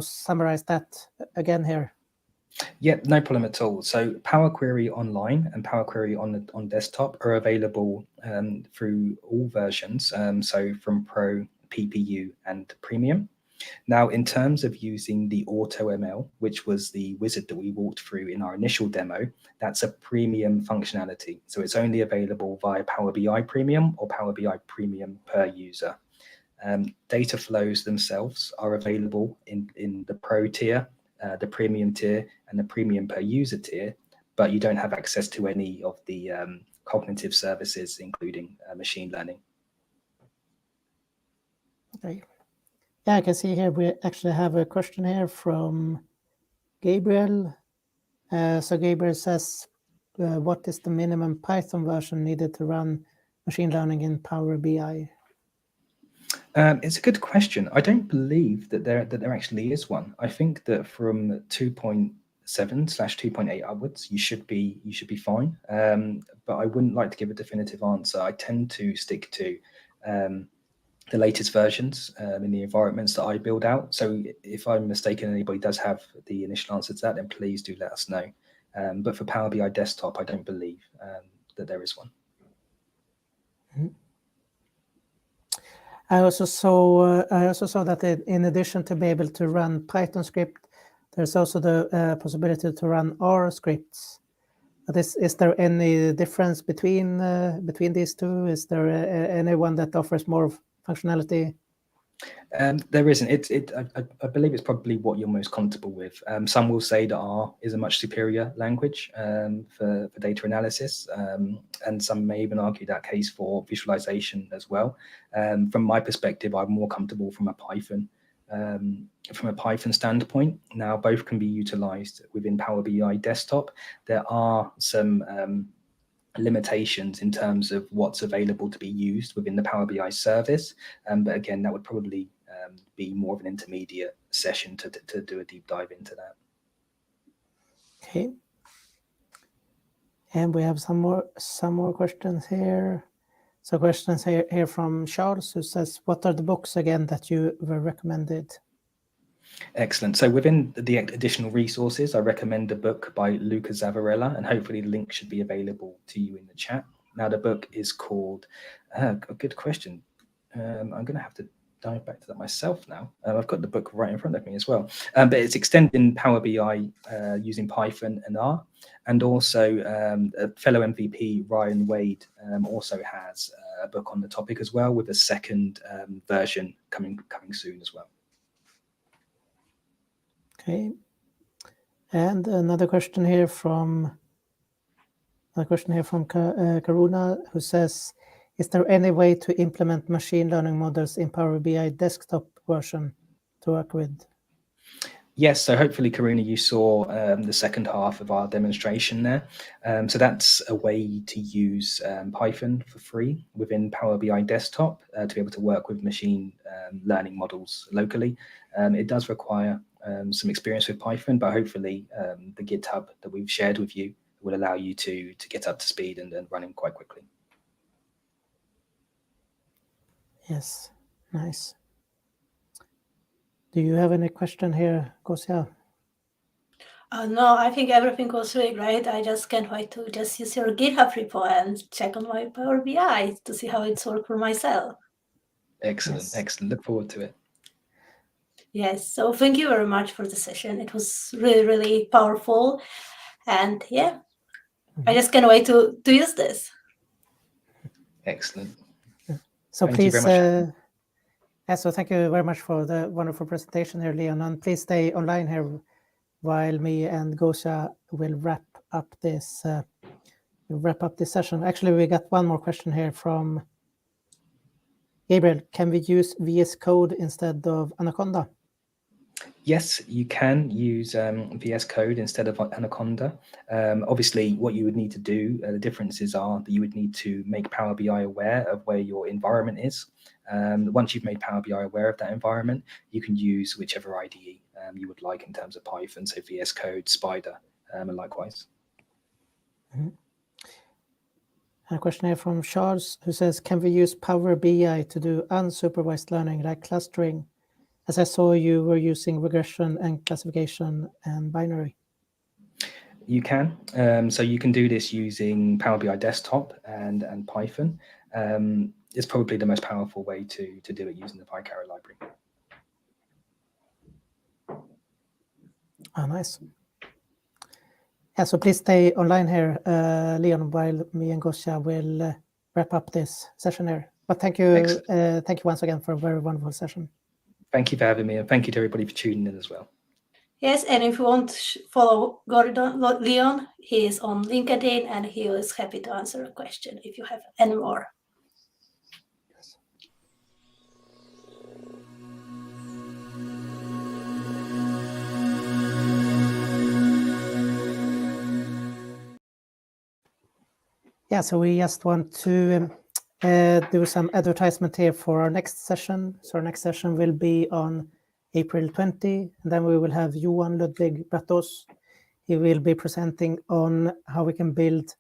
A: summarize that again here.
C: Yeah, no problem at all. So Power Query Online and Power Query on desktop are available through all versions. So from Pro, PPU, and Premium. Now, in terms of using the AutoML, which was the wizard that we walked through in our initial demo, that's a premium functionality. So it's only available via Power BI Premium or Power BI Premium per user. Data flows themselves are available in the Pro tier, the Premium tier, and the Premium per user tier, but you don't have access to any of the cognitive services, including machine learning.
A: Okay. Yeah, I can see here we actually have a question here from Gabriel. So Gabriel says, what is the minimum Python version needed to run machine learning in Power BI?
C: It's a good question. I don't believe that there actually is one. I think that from 2.7/2.8 upwards, you should be fine. But I wouldn't like to give a definitive answer. I tend to stick to the latest versions in the environments that I build out. So if I'm mistaken, anybody does have the initial answer to that, then please do let us know. But for Power BI Desktop, I don't believe that there is one.
A: Mm-hmm. I also saw that in addition to be able to run Python script, there's also the possibility to run R scripts. But is there any difference between these two? Is there any one that offers more functionality?
C: There isn't. I believe it's probably what you're most comfortable with. Some will say that R is a much superior language for data analysis, and some may even argue that case for visualization as well. From my perspective, I'm more comfortable from a Python standpoint. Now, both can be utilized within Power BI Desktop. There are some limitations in terms of what's available to be used within the Power BI service, but again, that would probably be more of an intermediate session to do a deep dive into that.
A: Okay, and we have some more questions here. So questions here from Charles, who says, "What are the books again that you were recommended?"
C: Excellent. So within the additional resources, I recommend a book by Luca Zavarella, and hopefully the link should be available to you in the chat. Now, the book is called, a good question. I'm going to have to dive back to that myself now. I've got the book right in front of me as well. But it's extending Power BI using Python and R. And also a fellow MVP, Ryan Wade, also has a book on the topic as well, with a second version coming soon as well.
A: Okay, and another question here from Karuna, who says, "Is there any way to implement machine learning models in Power BI desktop version to work with?"
C: Yes, so hopefully, Karuna, you saw the second half of our demonstration there. So that's a way to use Python for free within Power BI Desktop to be able to work with machine learning models locally. It does require some experience with Python, but hopefully the GitHub that we've shared with you will allow you to get up to speed and running quite quickly.
A: Yes, nice. Do you have any question here, Gosia?
B: No, I think everything was really great. I just can't wait to just use your GitHub repo and check on my Power BI to see how it's worked for myself.
C: Excellent,
A: Yes.
C: excellent. Look forward to it.
B: Yes, so thank you very much for the session. It was really, really powerful. And yeah, I just can't wait to use this.
C: Excellent.
A: So
C: Thank
A: please,
C: you very much.
A: so thank you very much for the wonderful presentation here, Leon. And please stay online here while me and Gosia will wrap up this session. Actually, we got one more question here from Gabriel. Can we use VS Code instead of Anaconda?
C: Yes, you can use VS Code instead of Anaconda. Obviously, what you would need to do, the differences are that you would need to make Power BI aware of where your environment is. Once you've made Power BI aware of that environment, you can use whichever IDE you would like in terms of Python, so VS Code, Spider, and likewise.
A: Mm-hmm. And a question here from Charles, who says, can we use Power BI to do unsupervised learning like clustering? As I saw you were using regression and classification and binary.
C: You can. So you can do this using Power BI Desktop and Python. It's probably the most powerful way to do it using the Pycaret library.
A: Oh, nice. Yeah, so please stay online here, Leon, while me and Gosia will wrap up this session here. But thank you once again for a very wonderful session.
C: Thank you for having me, and thank you to everybody for tuning in as well.
B: Yes, and if you want to follow Leon, he is on LinkedIn, and he is happy to answer a question if you have any more.
A: Yeah, so we just want to do some advertisement here for our next session. So our next session will be on April 20, and then we will have Johan Ludwig Brattås. He will be presenting on how we can build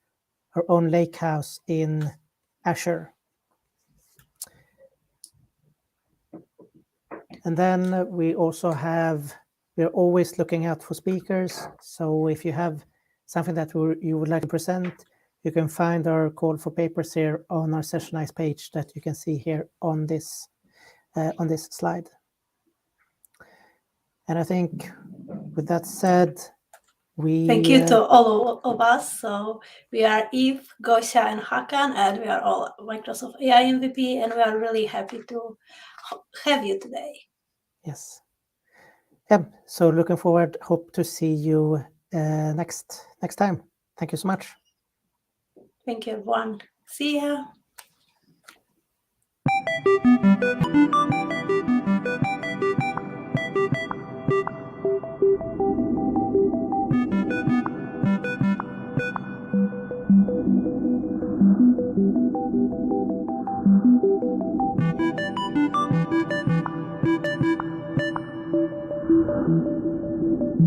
A: our own lake house in Azure. And then we also we're always looking out for speakers. So if you have something that you would like to present, you can find our call for papers here on our Sessionize page that you can see here on this slide. And I think with that said,
B: thank you to all of us. So we are Eve, Gosia, and Hakan, and we are all Microsoft AI MVP, and we are really happy to have you today.
A: Yes. Yeah. So looking forward. Hope to see you next time. Thank you so much.
B: Thank you, everyone. See ya.